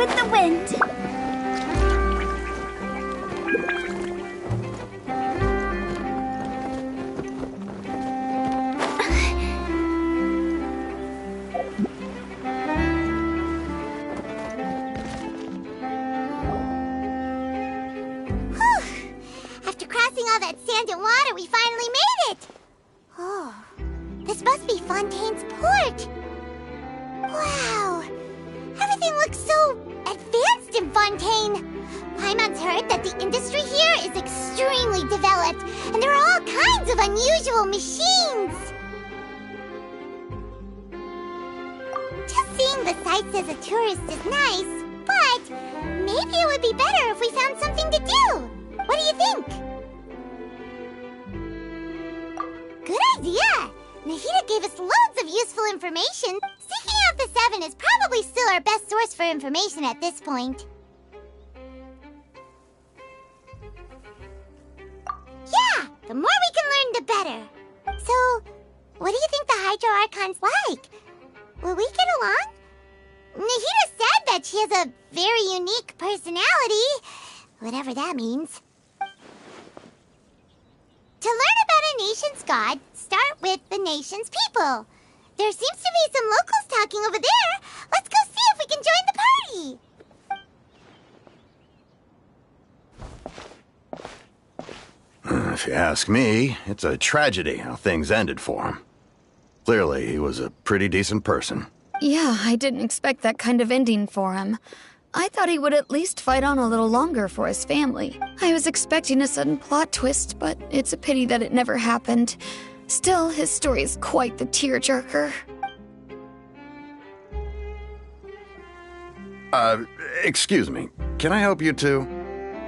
with the wind. After crossing all that sand and water, we finally made it! Oh, this must be Fontaine's port! Wow! Everything looks so advanced in Fontaine! Paimon's heard that the industry here is extremely developed, and there are all kinds of unusual machines! Just seeing the sights as a tourist is nice, but maybe it would be better if we found something to do! What do you think? Good idea! Nahida gave us loads of useful information. Seeking out the Seven is probably still our best source for information at this point. Yeah! The more we can learn, the better. So, what do you think the Hydro Archon's like? Will we get along? Nahida said that she has a very unique personality. Whatever that means. To learn about a nation's god, start with the nation's people. There seems to be some locals talking over there. Let's go see if we can join the party. If you ask me, it's a tragedy how things ended for him. Clearly, he was a pretty decent person. Yeah, I didn't expect that kind of ending for him. I thought he would at least fight on a little longer for his family. I was expecting a sudden plot twist, but it's a pity that it never happened. Still, his story is quite the tearjerker. Excuse me. Can I help you two?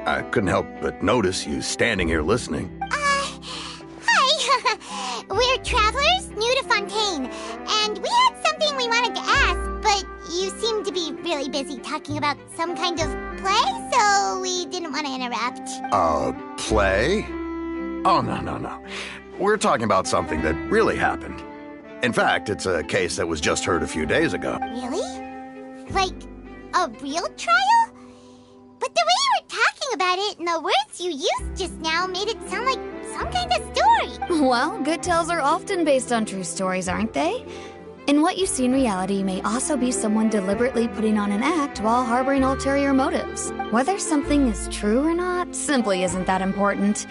I couldn't help but notice you standing here listening. Hi. We're travelers new to Fontaine, and we had something we wanted to ask, but you seem to be really busy talking about some kind of play, so we didn't want to interrupt. Play? Oh, no. We're talking about something that really happened. In fact, it's a case that was just heard a few days ago. Really? Like, a real trial? But the way you were talking about it and the words you used just now made it sound like some kind of story. Well, good tales are often based on true stories, aren't they? And what you see in reality may also be someone deliberately putting on an act while harboring ulterior motives. Whether something is true or not simply isn't that important.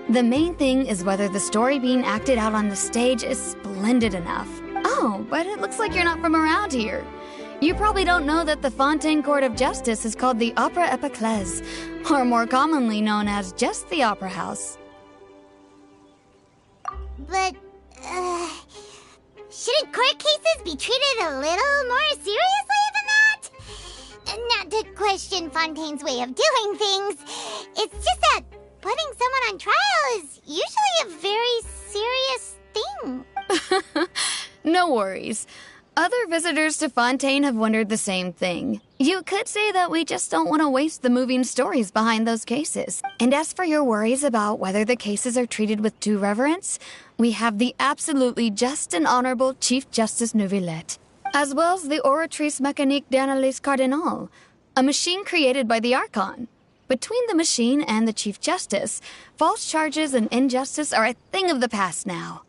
The main thing is whether the story being acted out on the stage is splendid enough. Oh, but it looks like you're not from around here. You probably don't know that the Fontaine Court of Justice is called the Opera Epiclese, or more commonly known as just the Opera House. But, shouldn't court cases be treated a little more seriously than that? Not to question Fontaine's way of doing things. It's just that putting someone on trial is usually a very serious thing. No worries. Other visitors to Fontaine have wondered the same thing. You could say that we just don't want to waste the moving stories behind those cases. And as for your worries about whether the cases are treated with due reverence, we have the absolutely just and honorable Chief Justice Neuvillette, as well as the Oratrice Mécanique d'Analyse Cardinal, a machine created by the Archon. Between the machine and the Chief Justice, false charges and injustice are a thing of the past now.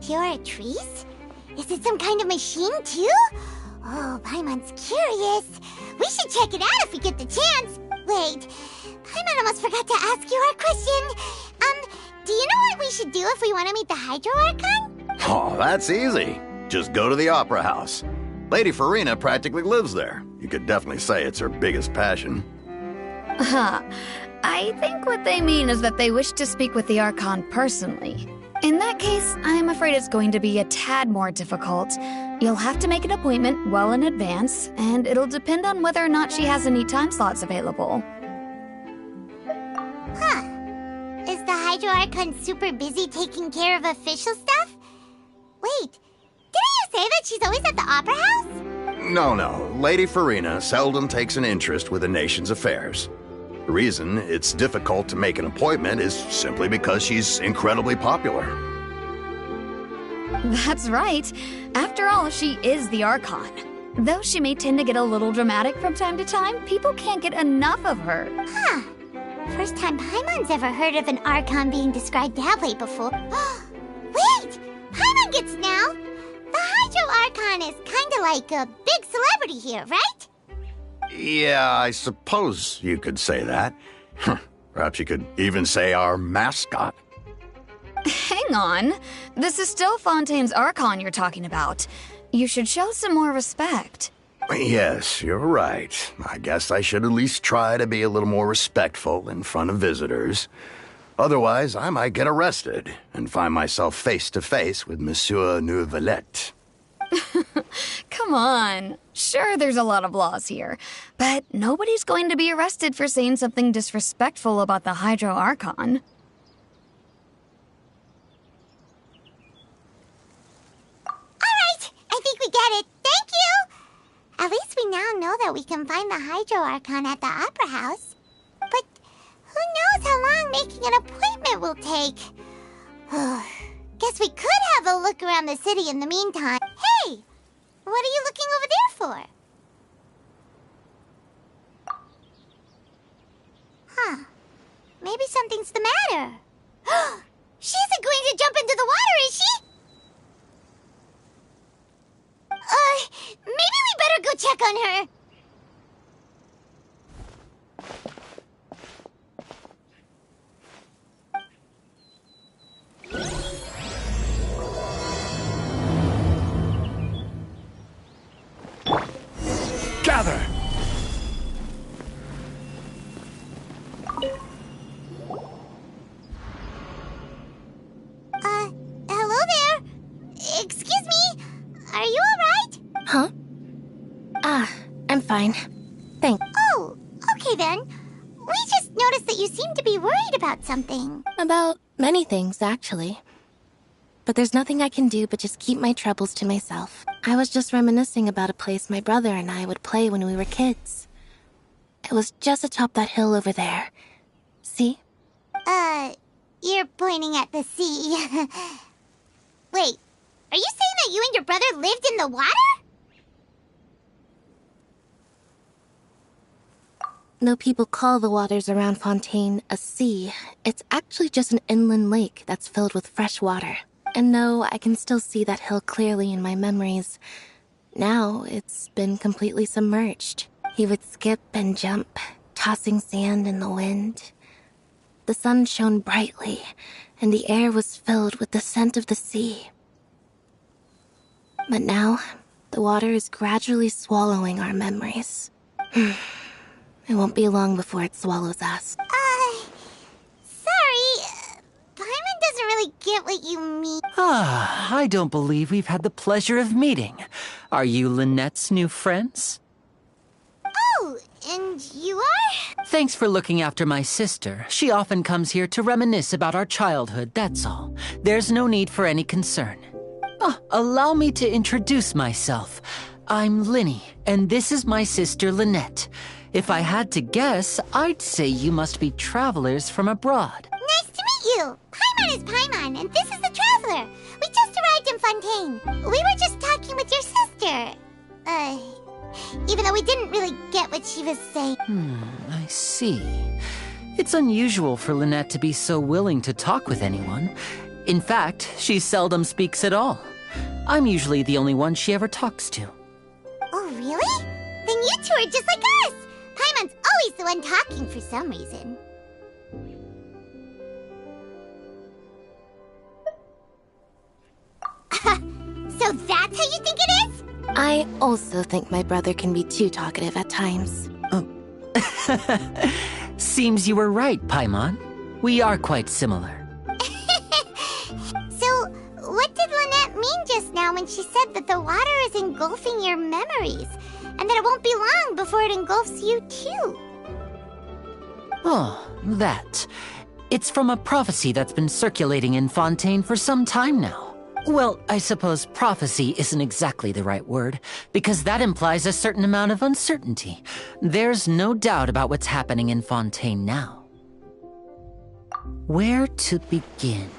Oratrice? Is it some kind of machine, too? Oh, Paimon's curious. We should check it out if we get the chance. Wait, Paimon almost forgot to ask you our question. Do you know what we should do if we want to meet the Hydro Archon? Oh, that's easy. Just go to the Opera House. Lady Farina practically lives there. You could definitely say it's her biggest passion. I think what they mean is that they wish to speak with the Archon personally. In that case, I'm afraid it's going to be a tad more difficult. You'll have to make an appointment well in advance, and it'll depend on whether or not she has any time slots available. Huh. Is the Hydro Archon super busy taking care of official stuff? Wait, didn't you say that she's always at the Opera House? No. Lady Farina seldom takes an interest with the nation's affairs. The reason it's difficult to make an appointment is simply because she's incredibly popular. That's right. After all, she is the Archon. Though she may tend to get a little dramatic from time to time, people can't get enough of her. Huh. First time Paimon's ever heard of an Archon being described that way before. Wait! Paimon gets now! The Hydro Archon is kinda like a big celebrity here, right? Yeah, I suppose you could say that. Perhaps you could even say our mascot. Hang on. This is still Fontaine's Archon you're talking about. You should show some more respect. Yes, you're right. I guess I should at least try to be a little more respectful in front of visitors. Otherwise, I might get arrested and find myself face to face with Monsieur Neuvillette. Come on. Sure, there's a lot of laws here, but nobody's going to be arrested for saying something disrespectful about the Hydro Archon. Alright, I think we get it. Thank you! At least we now know that we can find the Hydro Archon at the Opera House. But who knows how long making an appointment will take? Guess we could have a look around the city in the meantime. Hey! What are you looking over there for? Huh. Maybe something's the matter. She isn't going to jump into the water, is she? Maybe we better go check on her. Gather! Hello there. Excuse me. Are you alright? Huh? I'm fine. Thanks. Oh, okay then. We just noticed that you seem to be worried about something. About many things, actually. But there's nothing I can do but just keep my troubles to myself. I was just reminiscing about a place my brother and I would play when we were kids. It was just atop that hill over there. See? You're pointing at the sea. Wait, are you saying that you and your brother lived in the water? Though people call the waters around Fontaine a sea, it's actually just an inland lake that's filled with fresh water. And no, I can still see that hill clearly in my memories. Now, it's been completely submerged. He would skip and jump, tossing sand in the wind. The sun shone brightly, and the air was filled with the scent of the sea. But now, the water is gradually swallowing our memories. It won't be long before it swallows us. Sorry. Paimon doesn't really get what you mean. I don't believe we've had the pleasure of meeting. Are you Lynette's new friends? Oh, and you are? Thanks for looking after my sister. She often comes here to reminisce about our childhood, that's all. There's no need for any concern. Allow me to introduce myself. I'm Linny, and this is my sister Lynette. If I had to guess, I'd say you must be travelers from abroad. Nice to meet you. Paimon is Paimon, and this is the Traveler. We just arrived in Fontaine. We were just talking with your sister. Even though we didn't really get what she was saying. I see. It's unusual for Lynette to be so willing to talk with anyone. In fact, she seldom speaks at all. I'm usually the only one she ever talks to. Oh, really? Then you two are just like us. Paimon's always the one talking for some reason. So that's how you think it is? I also think my brother can be too talkative at times. Seems you were right, Paimon. We are quite similar. So, what did Lynette mean just now when she said that the water is engulfing your memories, and that it won't be long before it engulfs you too? Oh, that. It's from a prophecy that's been circulating in Fontaine for some time now. Well, I suppose prophecy isn't exactly the right word, because that implies a certain amount of uncertainty. There's no doubt about what's happening in Fontaine now. Where to begin?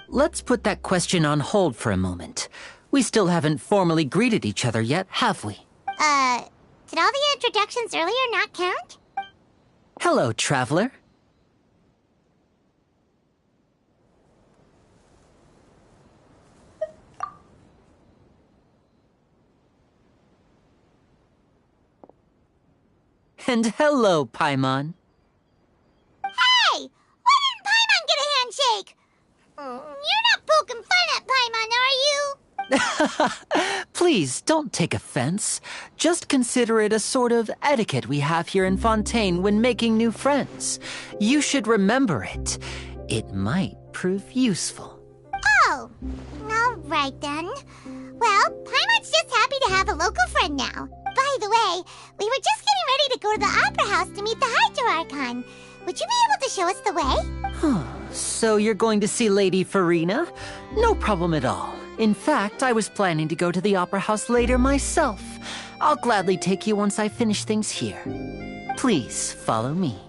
let's put that question on hold for a moment. We still haven't formally greeted each other yet, have we? Did all the introductions earlier not count? Hello, traveler. And hello, Paimon. Hey! Why didn't Paimon get a handshake? You're not poking fun at Paimon, are you? Please, don't take offense. Just consider it a sort of etiquette we have here in Fontaine when making new friends. You should remember it. It might prove useful. Oh, all right then. Well, Paimon's just happy to have a local friend now. By the way, we were just getting ready to go to the Opera House to meet the Hydro Archon. Would you be able to show us the way? So you're going to see Lady Farina? No problem at all. In fact, I was planning to go to the Opera House later myself. I'll gladly take you once I finish things here. Please follow me.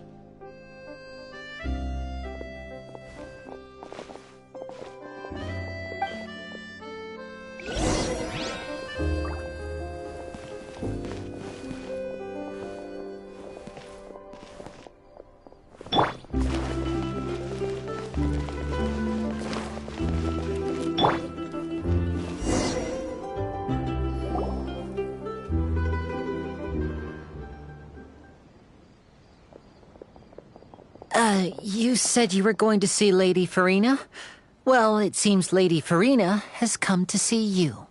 You said you were going to see Lady Farina? Well, it seems Lady Farina has come to see you.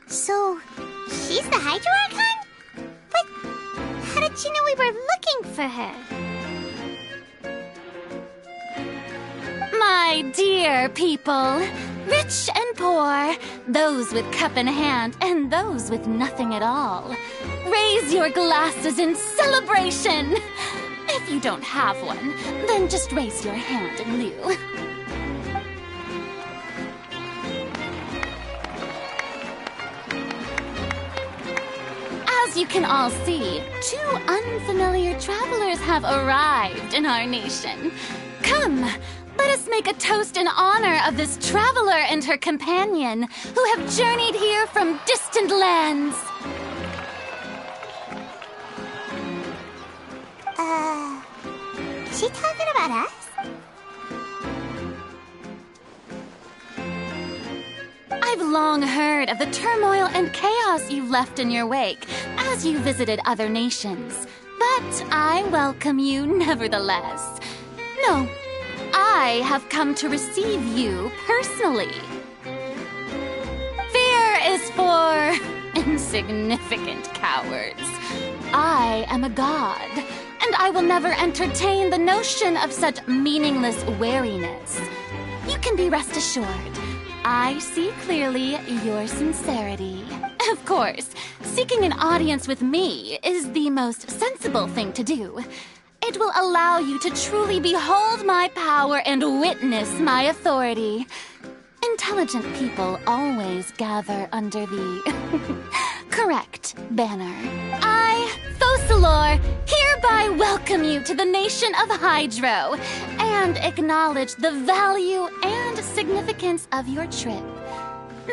So, she's the Hydro Archon? But how did she know we were looking for her? My dear people, rich and poor, those with cup in hand and those with nothing at all, raise your glasses in celebration. If you don't have one, then just raise your hand in lieu. As you can all see, two unfamiliar travelers have arrived in our nation. Come, let us make a toast in honor of this traveler and her companion who have journeyed here from distant lands. Is she talking about us? I've long heard of the turmoil and chaos you left in your wake as you visited other nations, but I welcome you nevertheless. No, I have come to receive you personally. Fear is for insignificant cowards. I am a god, and I will never entertain the notion of such meaningless wariness. You can be rest assured. I see clearly your sincerity. Of course, seeking an audience with me is the most sensible thing to do. It will allow you to truly behold my power and witness my authority. Intelligent people always gather under the correct banner. I, Focalor, hereby welcome you to the nation of Hydro and acknowledge the value and significance of your trip.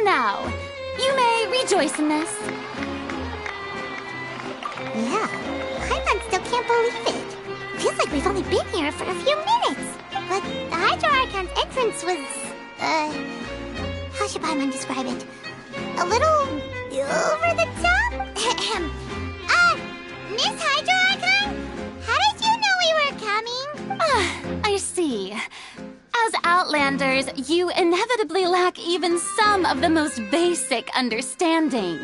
Now, you may rejoice in this. Yeah, Paimon still can't believe it. Feels like we've only been here for a few minutes. But the Hydro Archon's entrance was, how should Paimon describe it? A little over the top? Miss Hydro Archon? How did you know we were coming? I see. As Outlanders, you inevitably lack even some of the most basic understanding.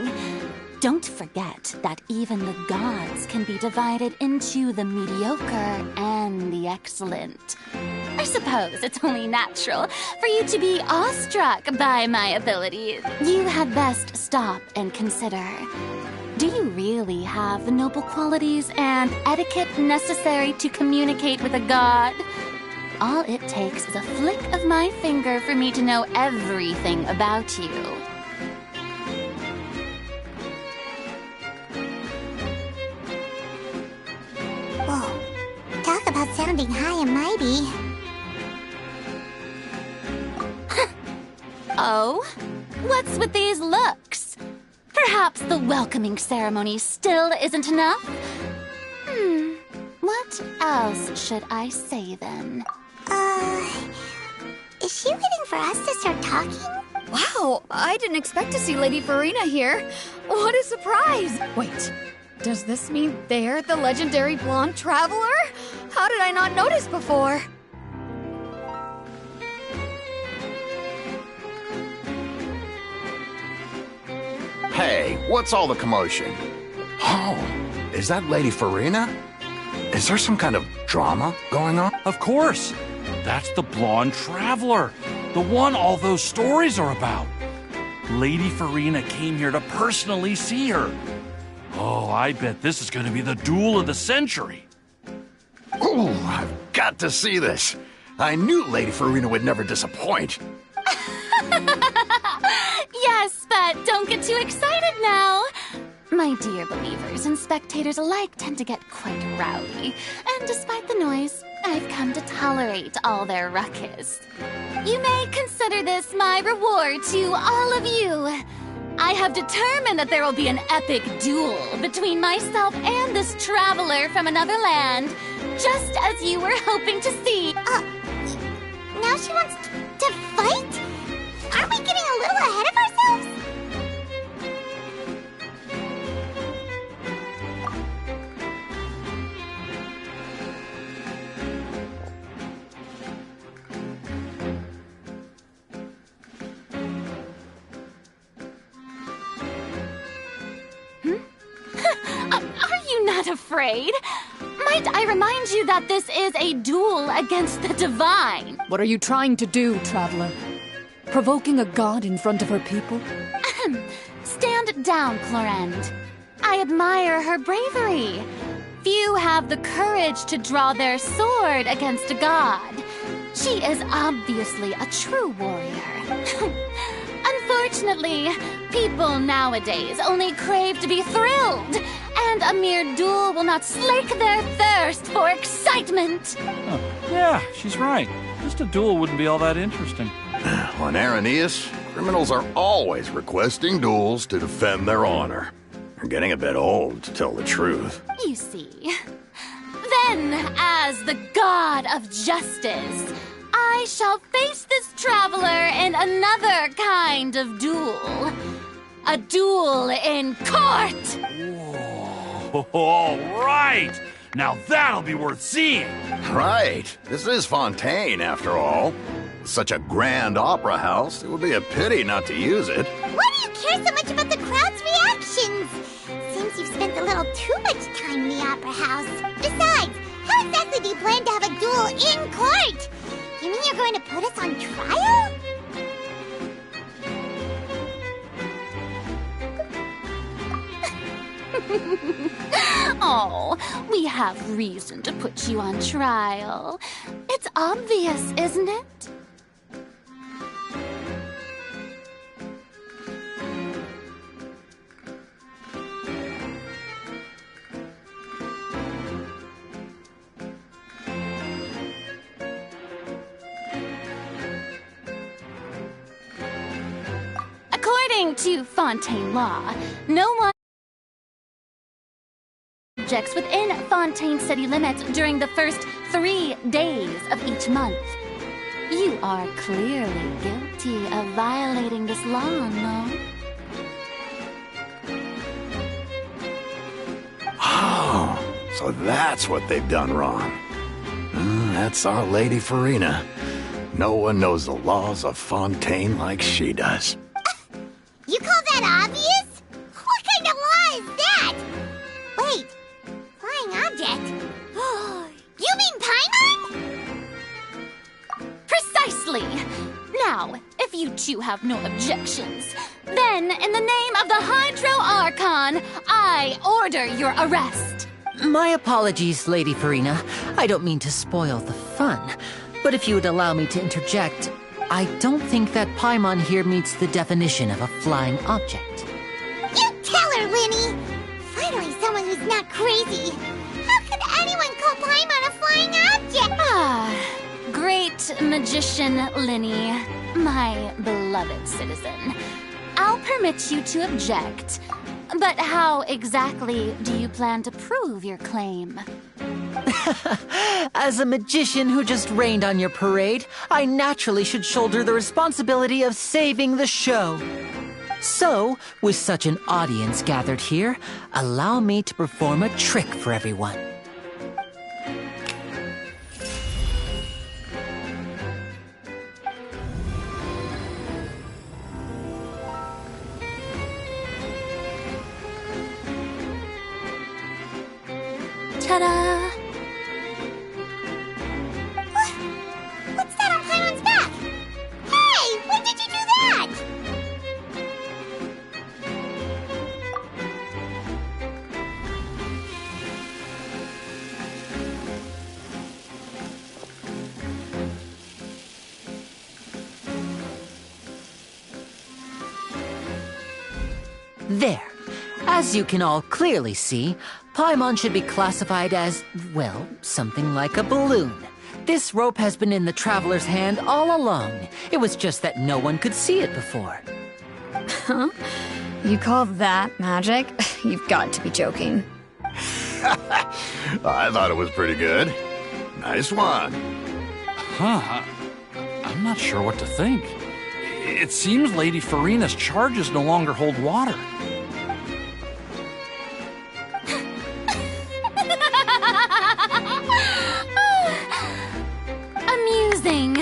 Don't forget that even the gods can be divided into the mediocre and the excellent. I suppose it's only natural for you to be awestruck by my abilities. You had best stop and consider. Do you really have the noble qualities and etiquette necessary to communicate with a god? All it takes is a flick of my finger for me to know everything about you. Whoa. Talk about sounding high and mighty. Oh? What's with these looks? Perhaps the welcoming ceremony still isn't enough? What else should I say then? Is she waiting for us to start talking? Wow, I didn't expect to see Lady Farina here. What a surprise! Wait, does this mean they're the legendary blonde traveler? How did I not notice before? Hey, what's all the commotion? Oh, is that Lady Farina? Is there some kind of drama going on? Of course. That's the blonde traveler. The one all those stories are about. Lady Farina came here to personally see her. Oh, I bet this is going to be the duel of the century. Ooh, I've got to see this. I knew Lady Farina would never disappoint. Yes, but don't get too excited now. My dear believers and spectators alike tend to get quite rowdy, and despite the noise, I've come to tolerate all their ruckus. You may consider this my reward to all of you. I have determined that there will be an epic duel between myself and this traveler from another land, just as you were hoping to see. Now she wants to fight? Aren't we getting a little ahead of ourselves? Are you not afraid? Might I remind you that this is a duel against the divine? What are you trying to do, traveler? Provoking a god in front of her people? Stand down, Clorend. I admire her bravery. Few have the courage to draw their sword against a god. She is obviously a true warrior. Unfortunately, people nowadays only crave to be thrilled, and a mere duel will not slake their thirst for excitement. Huh. Yeah, she's right. Just a duel wouldn't be all that interesting. On Araneus, criminals are always requesting duels to defend their honor. They're getting a bit old, to tell the truth. You see. Then, as the god of justice, I shall face this traveler in another kind of duel. A duel in court! Whoa, all right! Now that'll be worth seeing! Right. This is Fontaine, after all. Such a grand opera house, it would be a pity not to use it. Why do you care so much about the crowd's reactions? Seems you've spent a little too much time in the opera house. Besides, how exactly do you plan to have a duel in court? You mean you're going to put us on trial? Oh, we have reason to put you on trial. It's obvious, isn't it? According to Fontaine law, no one objects within Fontaine city limits during the first 3 days of each month. You are clearly guilty of violating this law, no? Oh, so that's what they've done wrong. That's our Lady Farina. No one knows the laws of Fontaine like she does. You call that obvious? What kind of law Now, if you two have no objections, then in the name of the Hydro Archon, I order your arrest. My apologies, Lady Farina. I don't mean to spoil the fun. But if you would allow me to interject, I don't think that Paimon here meets the definition of a flying object. You tell her, Linny! Finally someone who's not crazy. How could anyone call Paimon a flying object? Great magician Linny, my beloved citizen. I'll permit you to object, but how exactly do you plan to prove your claim? As a magician who just rained on your parade, I naturally should shoulder the responsibility of saving the show. So, with such an audience gathered here, allow me to perform a trick for everyone. Ta-da! What's that on Paimon's back? Hey, when did you do that? There. As you can all clearly see, Paimon should be classified as, well, something like a balloon. This rope has been in the traveler's hand all along. It was just that no one could see it before. Huh? You call that magic? You've got to be joking. I thought it was pretty good. Nice one. Huh. I'm not sure what to think. It seems Lady Farina's charges no longer hold water. Amusing.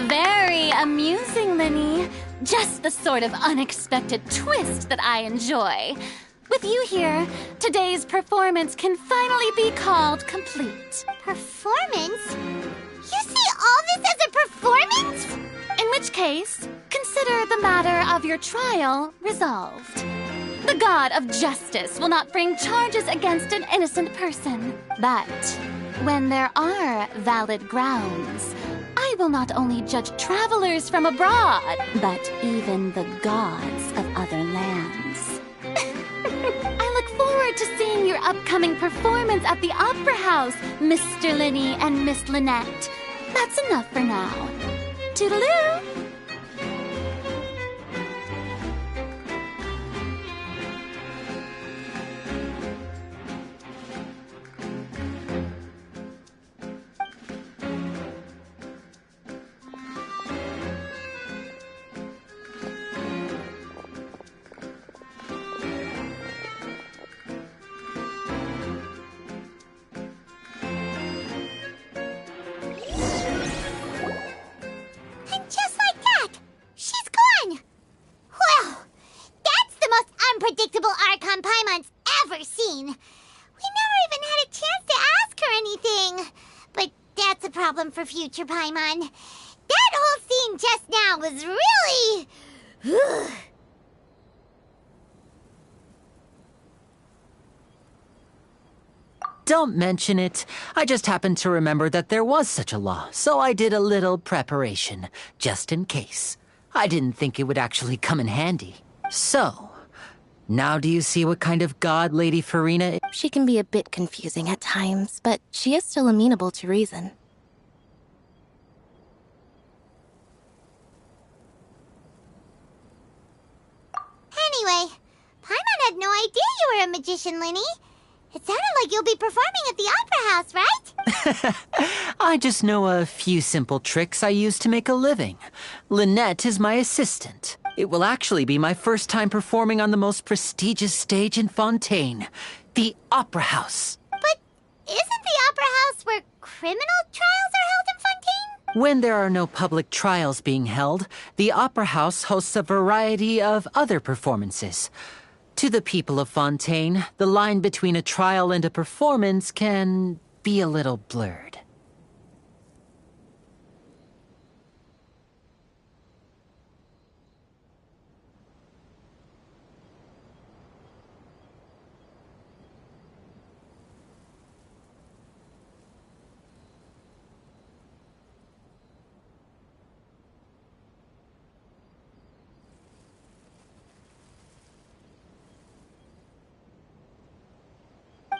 Very amusing, Linny. Just the sort of unexpected twist that I enjoy. With you here, today's performance can finally be called complete. Performance? You see all this as a performance? In which case, consider the matter of your trial resolved. The god of justice will not bring charges against an innocent person. But when there are valid grounds, I will not only judge travelers from abroad, but even the gods of other lands. I look forward to seeing your upcoming performance at the Opera House, Mr. Linny and Miss Lynette. That's enough for now. Toodaloo! Unpredictable Archon Paimon's ever seen. We never even had a chance to ask her anything. But that's a problem for future Paimon. That whole scene just now was really... Don't mention it. I just happened to remember that there was such a law, so I did a little preparation, just in case. I didn't think it would actually come in handy. So, now do you see what kind of god Lady Farina is? She can be a bit confusing at times, but she is still amenable to reason. Anyway, Paimon had no idea you were a magician, Linny. It sounded like you'll be performing at the Opera House, right? I just know a few simple tricks I use to make a living. Lynette is my assistant. It will actually be my first time performing on the most prestigious stage in Fontaine, the Opera House. But isn't the Opera House where criminal trials are held in Fontaine? When there are no public trials being held, the Opera House hosts a variety of other performances. To the people of Fontaine, the line between a trial and a performance can be a little blurred.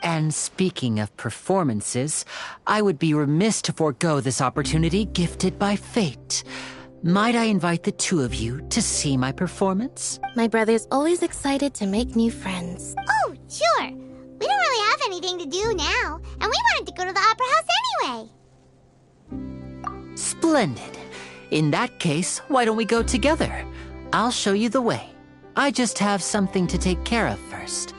And speaking of performances, I would be remiss to forego this opportunity gifted by fate. Might I invite the two of you to see my performance? My brother's always excited to make new friends. Oh, sure. We don't really have anything to do now, and we wanted to go to the Opera House anyway. Splendid. In that case, why don't we go together? I'll show you the way. I just have something to take care of first.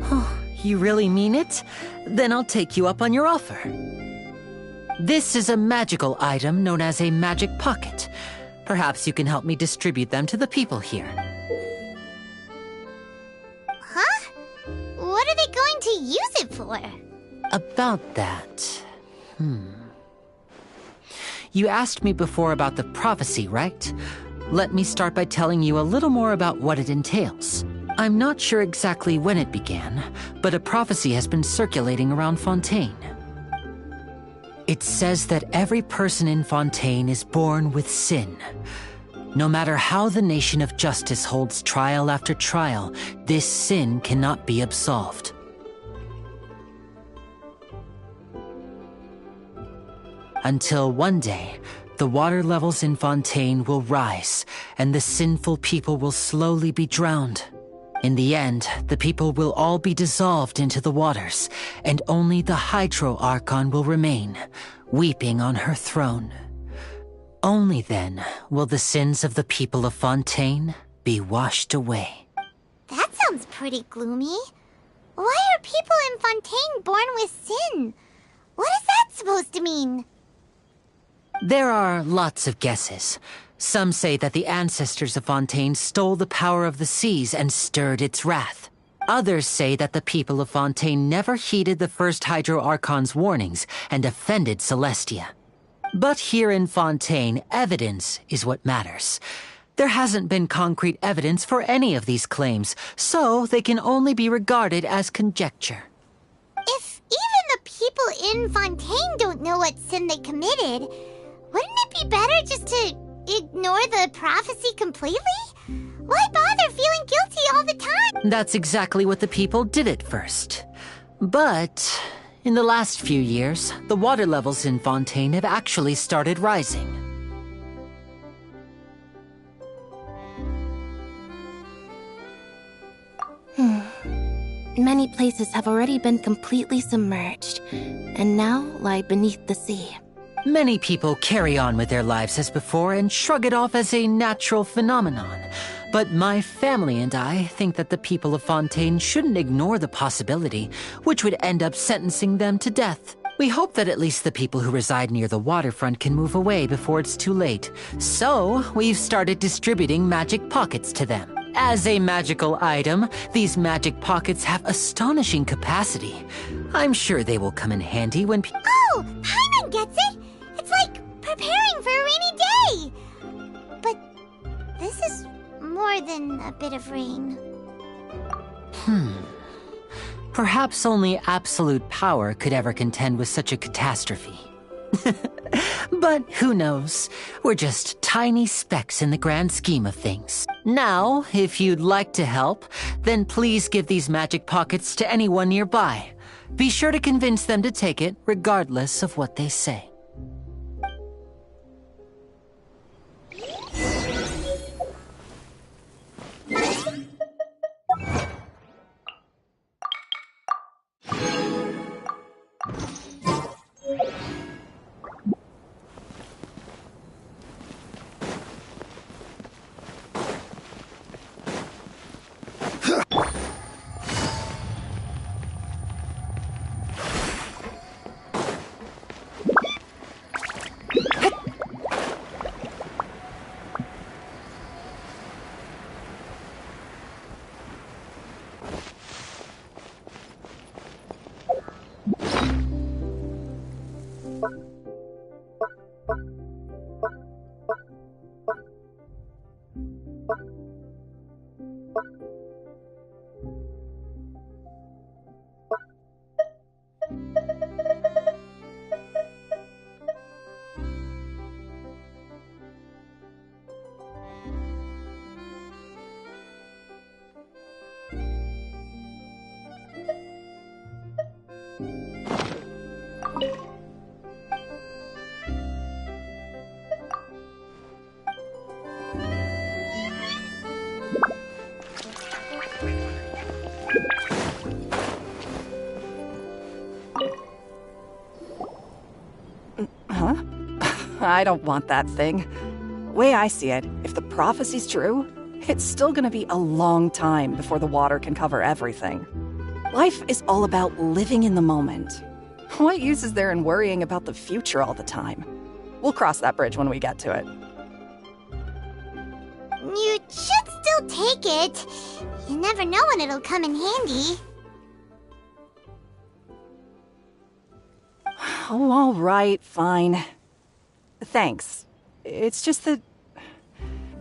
Oh, you really mean it? Then I'll take you up on your offer. This is a magical item known as a magic pocket. Perhaps you can help me distribute them to the people here. Huh? What are they going to use it for? About that... You asked me before about the prophecy, right? Let me start by telling you a little more about what it entails. I'm not sure exactly when it began, but a prophecy has been circulating around Fontaine. It says that every person in Fontaine is born with sin. No matter how the nation of justice holds trial after trial, this sin cannot be absolved. Until one day, the water levels in Fontaine will rise, and the sinful people will slowly be drowned. In the end, the people will all be dissolved into the waters, and only the Archon will remain, weeping on her throne. Only then will the sins of the people of Fontaine be washed away. That sounds pretty gloomy. Why are people in Fontaine born with sin? What is that supposed to mean? There are lots of guesses. Some say that the ancestors of Fontaine stole the power of the seas and stirred its wrath. Others say that the people of Fontaine never heeded the first Archon's warnings and offended Celestia. But here in Fontaine, evidence is what matters. There hasn't been concrete evidence for any of these claims, so they can only be regarded as conjecture. If even the people in Fontaine don't know what sin they committed, wouldn't it be better just to ignore the prophecy completely? Why bother feeling guilty all the time? That's exactly what the people did at first. But in the last few years, the water levels in Fontaine have actually started rising. Many places have already been completely submerged, and now lie beneath the sea. Many people carry on with their lives as before and shrug it off as a natural phenomenon. But my family and I think that the people of Fontaine shouldn't ignore the possibility, which would end up sentencing them to death. We hope that at least the people who reside near the waterfront can move away before it's too late. So, we've started distributing magic pockets to them. As a magical item, these magic pockets have astonishing capacity. I'm sure they will come in handy when Oh, Paimon gets it! It's like preparing for a rainy day! But this is more than a bit of rain. Perhaps only absolute power could ever contend with such a catastrophe. But who knows? We're just tiny specks in the grand scheme of things. Now, if you'd like to help, then please give these magic pockets to anyone nearby. Be sure to convince them to take it, regardless of what they say. Huh? I don't want that thing. Way I see it, if the prophecy's true, it's still gonna be a long time before the water can cover everything. Life is all about living in the moment. What use is there in worrying about the future all the time? We'll cross that bridge when we get to it. You should still take it. You never know when it'll come in handy. Oh, all right, fine. Thanks. It's just that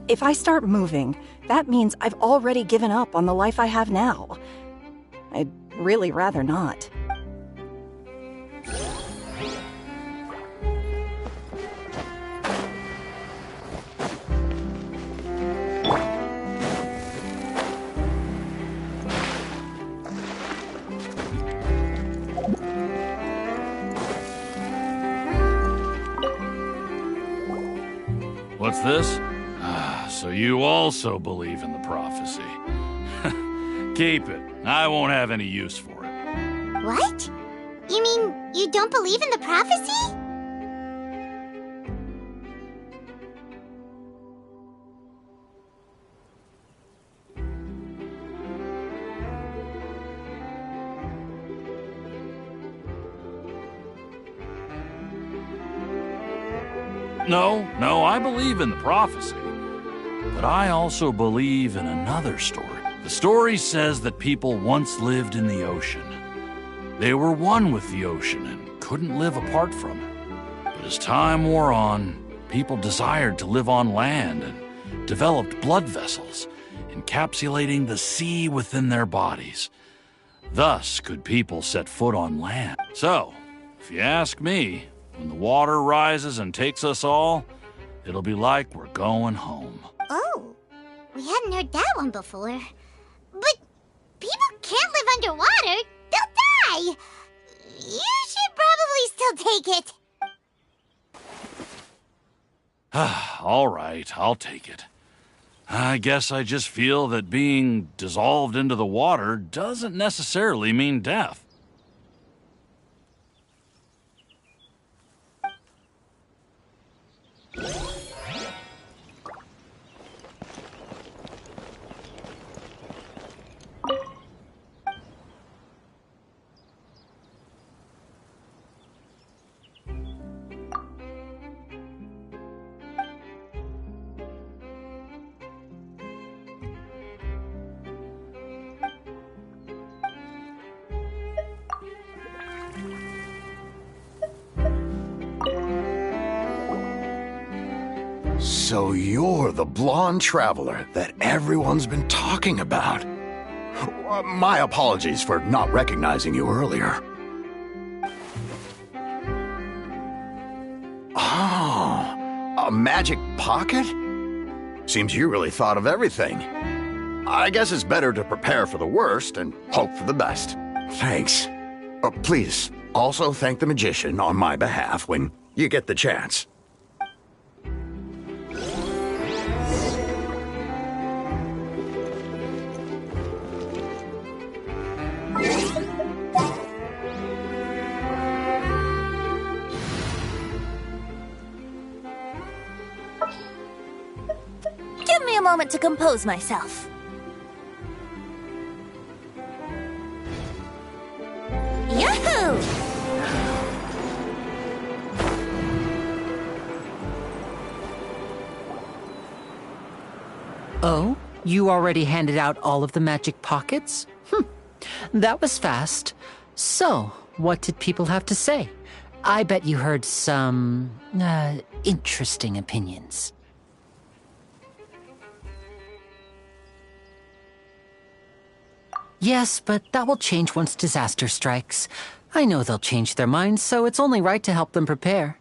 if I start moving, that means I've already given up on the life I have now. I'd really rather not. What's this? So you also believe in the prophecy. Keep it. I won't have any use for it. What? You mean you don't believe in the prophecy? No, I believe in the prophecy. But I also believe in another story. The story says that people once lived in the ocean. They were one with the ocean and couldn't live apart from it. But as time wore on, people desired to live on land and developed blood vessels, encapsulating the sea within their bodies. Thus could people set foot on land. So, if you ask me, when the water rises and takes us all, it'll be like we're going home. Oh, we hadn't heard that one before. But people can't live underwater. They'll die. You should probably still take it. All right, I'll take it. I guess I just feel that being dissolved into the water doesn't necessarily mean death. So you're the blonde traveler that everyone's been talking about. My apologies for not recognizing you earlier. Oh, a magic pocket? Seems you really thought of everything. I guess it's better to prepare for the worst and hope for the best. Thanks. Please, also thank the magician on my behalf when you get the chance. Give me a moment to compose myself. Yahoo! Oh? You already handed out all of the magic pockets? That was fast. So, what did people have to say? I bet you heard some, interesting opinions. Yes, but that will change once disaster strikes. I know they'll change their minds, so it's only right to help them prepare.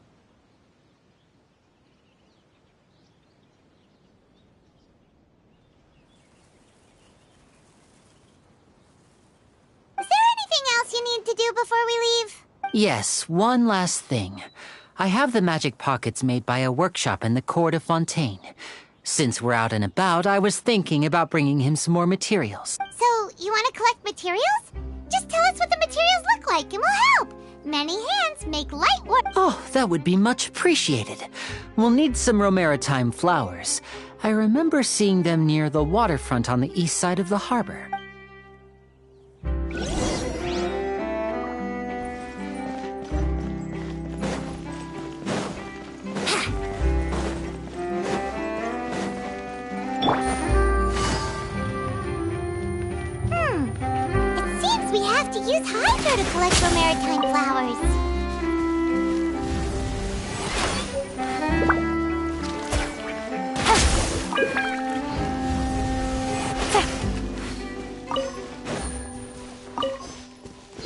Is there anything else you need to do before we leave? Yes, one last thing. I have the magic pockets made by a workshop in the court of Fontaine. Since we're out and about, I was thinking about bringing him some more materials. So, you want to collect materials? Just tell us what the materials look like and we'll help. Many hands make light work. Oh, that would be much appreciated. We'll need some Romaritime flowers. I remember seeing them near the waterfront on the east side of the harbor. It seems we have to use Hydro to collect Romaritime flowers.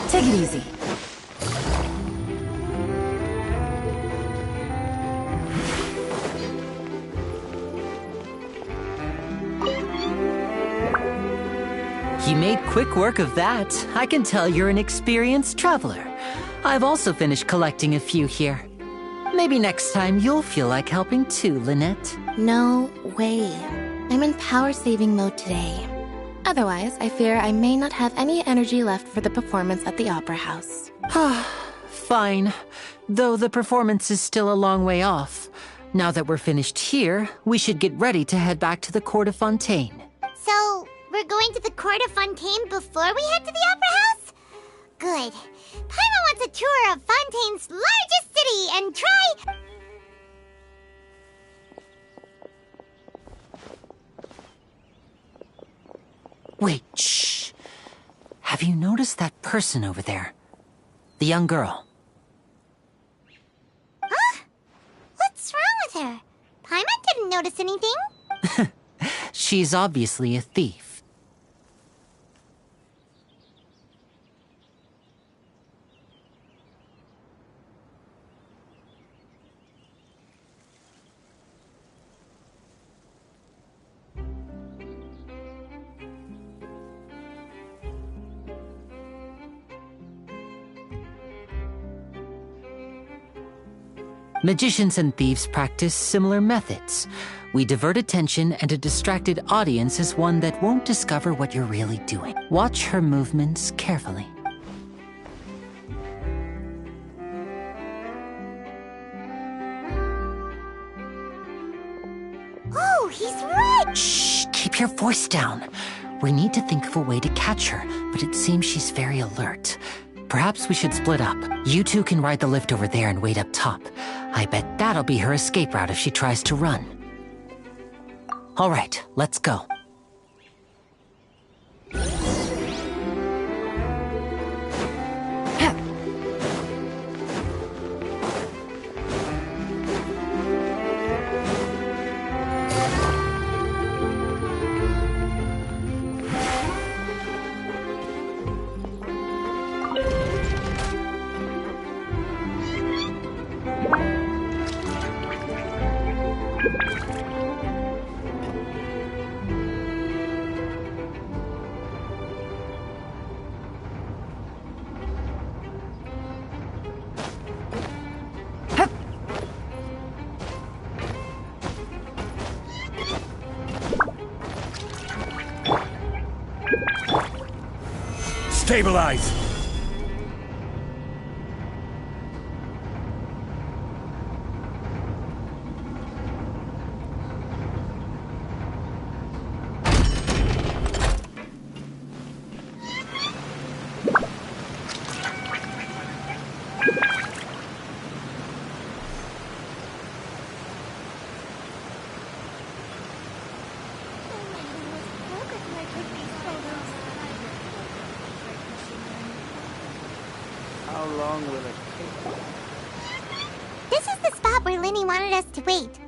Take it easy. You made quick work of that. I can tell you're an experienced traveler. I've also finished collecting a few here. Maybe next time you'll feel like helping too, Lynette. No way. I'm in power-saving mode today. Otherwise, I fear I may not have any energy left for the performance at the Opera House. Fine. Though the performance is still a long way off. Now that we're finished here, we should get ready to head back to the court of Fontaine. So, we're going to the court of Fontaine before we head to the Opera House? Good. Paimon wants a tour of Fontaine's largest city and try... Wait, shh. Have you noticed that person over there? The young girl. Huh? What's wrong with her? Paimon didn't notice anything. She's obviously a thief. Magicians and thieves practice similar methods. We divert attention, and a distracted audience is one that won't discover what you're really doing. Watch her movements carefully. Oh, he's right! Shh, keep your voice down. We need to think of a way to catch her, but it seems she's very alert. Perhaps we should split up. You two can ride the lift over there and wait up top. I bet that'll be her escape route if she tries to run. All right, let's go. Stabilize! How long will it take? This is the spot where Linny wanted us to wait.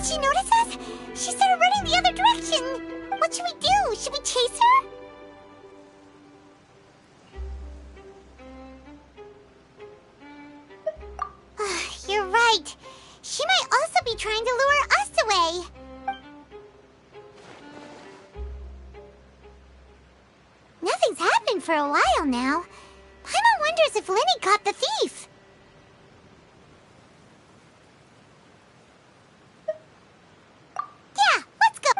she notice us? She started running the other direction. What should we do? Should we chase her? You're right. She might also be trying to lure us away. Nothing's happened for a while now. Paimon wonders if Linny caught the thief. Yeah, let's go.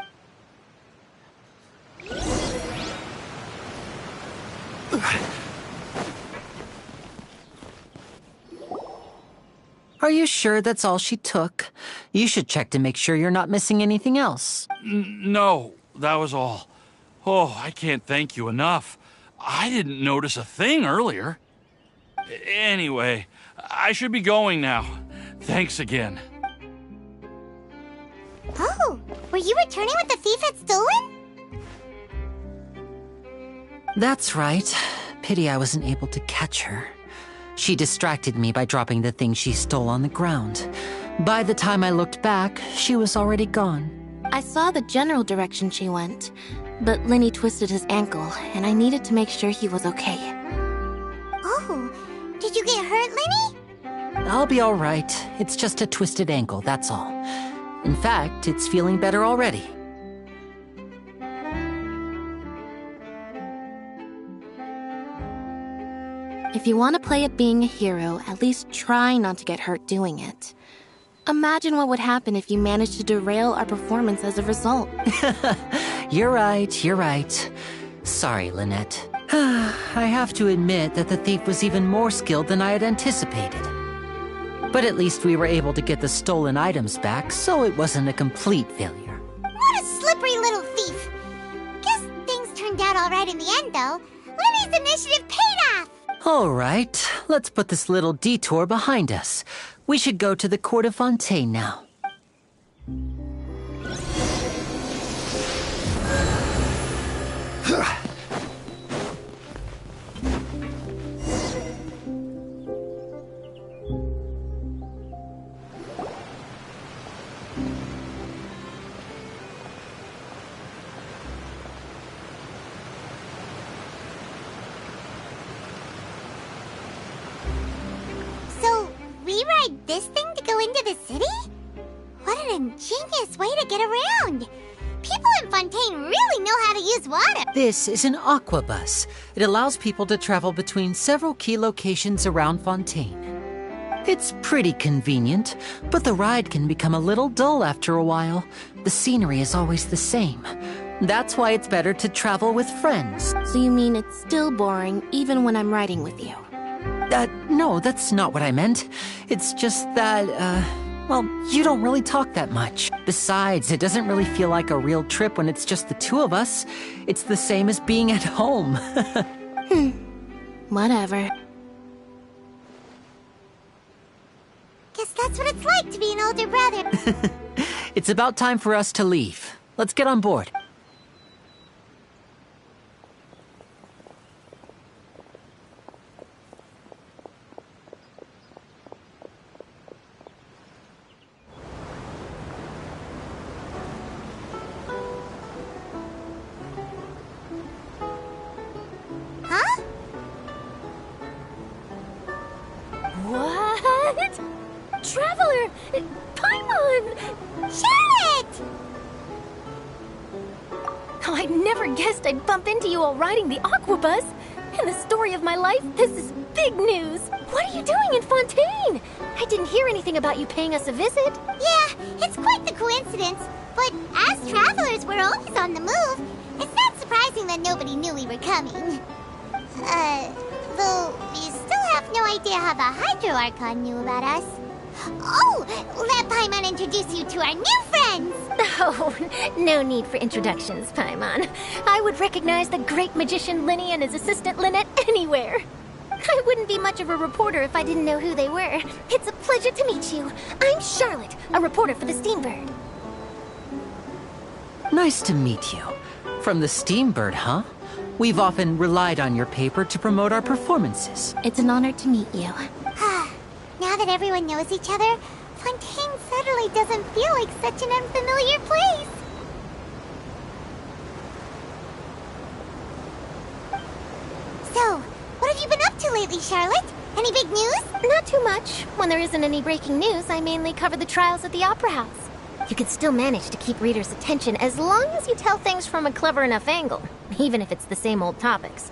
Are you sure that's all she took? You should check to make sure you're not missing anything else. No, that was all. Oh, I can't thank you enough. I didn't notice a thing earlier. Anyway, I should be going now. Thanks again. Oh, were you returning what the thief had stolen? That's right. Pity I wasn't able to catch her. She distracted me by dropping the thing she stole on the ground. By the time I looked back, she was already gone. I saw the general direction she went, but Linny twisted his ankle, and I needed to make sure he was okay. Oh, did you get hurt, Linny? I'll be all right. It's just a twisted ankle, that's all. In fact, it's feeling better already. If you want to play at being a hero, at least try not to get hurt doing it. Imagine what would happen if you managed to derail our performance as a result. You're right. Sorry, Lynette. I have to admit that the thief was even more skilled than I had anticipated. But at least we were able to get the stolen items back, so it wasn't a complete failure. What a slippery little thief! Guess things turned out all right in the end, though. Linny's initiative paid off! All right, let's put this little detour behind us. We should go to the court of Fontaine now. This thing to go into the city? What an ingenious way to get around! People in Fontaine really know how to use water! This is an aquabus. It allows people to travel between several key locations around Fontaine. It's pretty convenient, but the ride can become a little dull after a while. The scenery is always the same. That's why it's better to travel with friends. So you mean it's still boring even when I'm riding with you? No, that's not what I meant. It's just that, well, you don't really talk that much. Besides, it doesn't really feel like a real trip when it's just the two of us. It's the same as being at home. Whatever. Guess that's what it's like to be an older brother. It's about time for us to leave. Let's get on board. What? Traveler! Paimon! Charlotte! Oh, I never guessed I'd bump into you while riding the aquabus. In the story of my life, this is big news. What are you doing in Fontaine? I didn't hear anything about you paying us a visit. Yeah, it's quite the coincidence. But as travelers, we're always on the move. It's not surprising that nobody knew we were coming. Though we still have no idea how the Hydro Archon knew about us. Oh, let Paimon introduce you to our new friends! Oh, no need for introductions, Paimon. I would recognize the great magician Linny and his assistant Lynette anywhere. I wouldn't be much of a reporter if I didn't know who they were. It's a pleasure to meet you. I'm Charlotte, a reporter for the Steambird. Nice to meet you. From the Steambird, huh? We've often relied on your paper to promote our performances. It's an honor to meet you. Now that everyone knows each other, Fontaine suddenly doesn't feel like such an unfamiliar place. So, what have you been up to lately, Charlotte? Any big news? Not too much. When there isn't any breaking news, I mainly cover the trials at the Opera House. You can still manage to keep readers' attention as long as you tell things from a clever enough angle, even if it's the same old topics.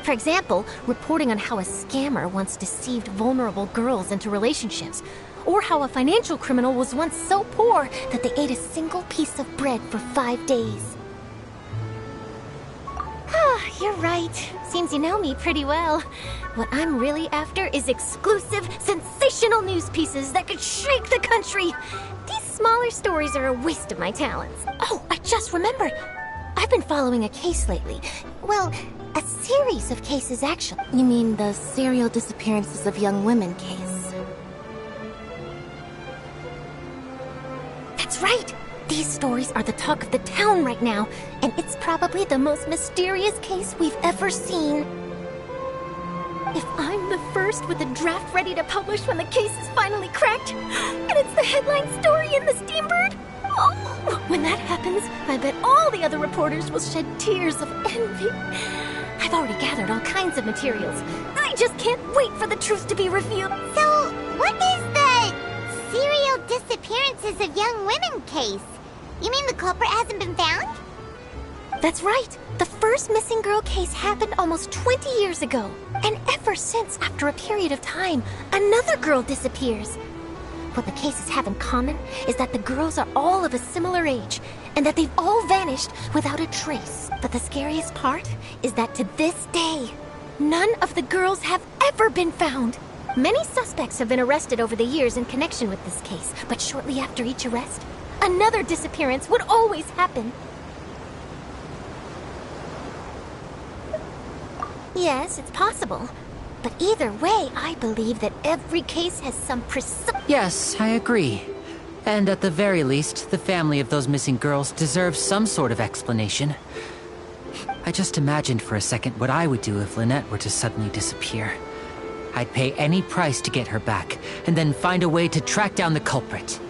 For example, reporting on how a scammer once deceived vulnerable girls into relationships, or how a financial criminal was once so poor that they ate a single piece of bread for 5 days. Ah, you're right. Seems you know me pretty well. What I'm really after is exclusive, sensational news pieces that could shake the country. These smaller stories are a waste of my talents. Oh, I just remembered. I've been following a case lately. Well, a series of cases, actually. You mean the serial disappearances of young women case? That's right! These stories are the talk of the town right now, and it's probably the most mysterious case we've ever seen. If I'm the first with a draft ready to publish when the case is finally cracked, and it's the headline story in the Steambird, oh, when that happens, I bet all the other reporters will shed tears of envy. I've already gathered all kinds of materials. I just can't wait for the truth to be revealed. So, what is the serial disappearances of young women case? You mean the culprit hasn't been found? That's right. The first missing girl case happened almost 20 years ago. And ever since, after a period of time, another girl disappears. What the cases have in common is that the girls are all of a similar age, and that they've all vanished without a trace. But the scariest part is that to this day, none of the girls have ever been found. Many suspects have been arrested over the years in connection with this case, but shortly after each arrest, another disappearance would always happen. Yes, it's possible. But either way, I believe that every case has some precise... Yes, I agree. And at the very least, the family of those missing girls deserves some sort of explanation. I just imagined for a second what I would do if Lynette were to suddenly disappear. I'd pay any price to get her back, and then find a way to track down the culprit.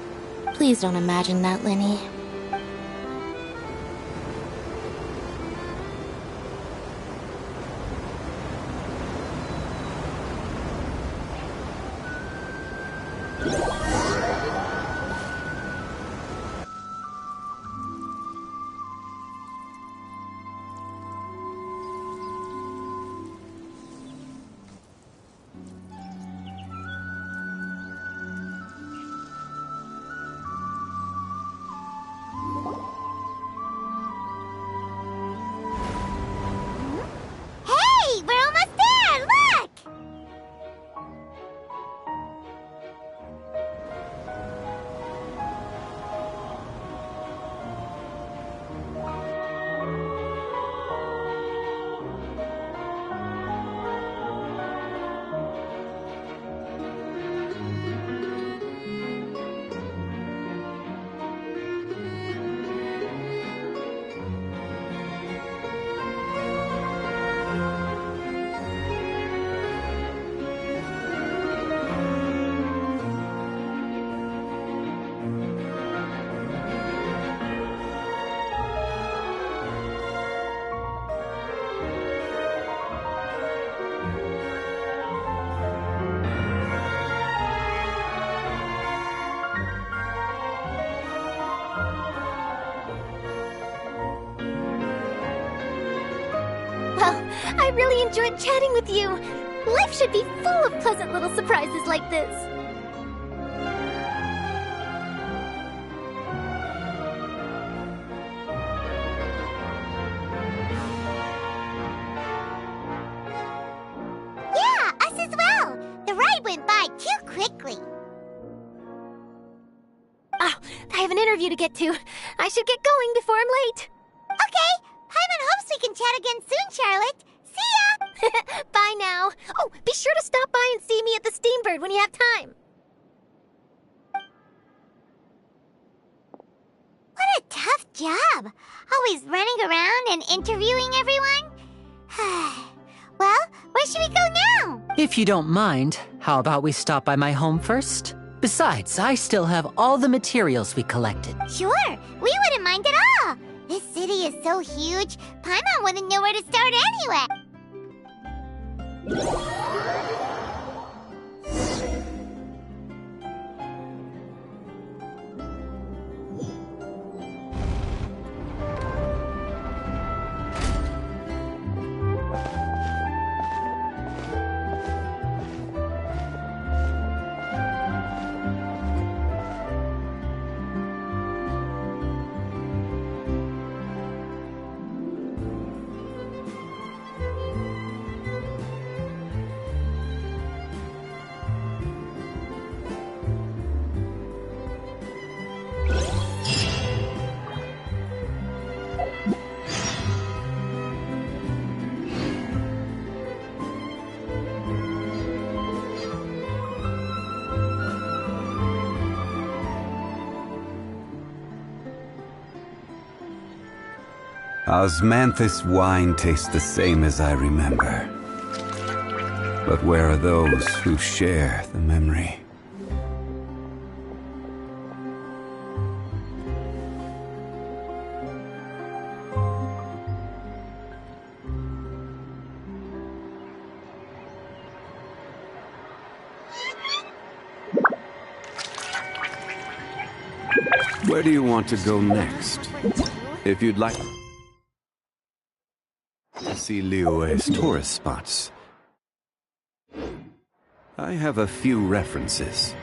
Please don't imagine that, Linny. Hey, we're almost there! Look! Well, I really enjoyed chatting with you. Life should be full of pleasant little surprises like this. Yeah, us as well. The ride went by too quickly. Oh, I have an interview to get to. I should get going before I'm late. Okay, Paimon hopes we can chat again soon, Charlotte. See ya! Bye now. Oh, be sure to stop by and see me at the Steambird when you have time. What a tough job. Always running around and interviewing everyone. Well, Where should we go now? If you don't mind, how about we stop by my home first? Besides, I still have all the materials we collected. Sure, we wouldn't mind at all. This city is so huge, Paimon wouldn't know where to start anyway. Osmanthus wine tastes the same as I remember. But where are those who share the memory? Where do you want to go next? If you'd like to see Liyue's tourist spots, I have a few references.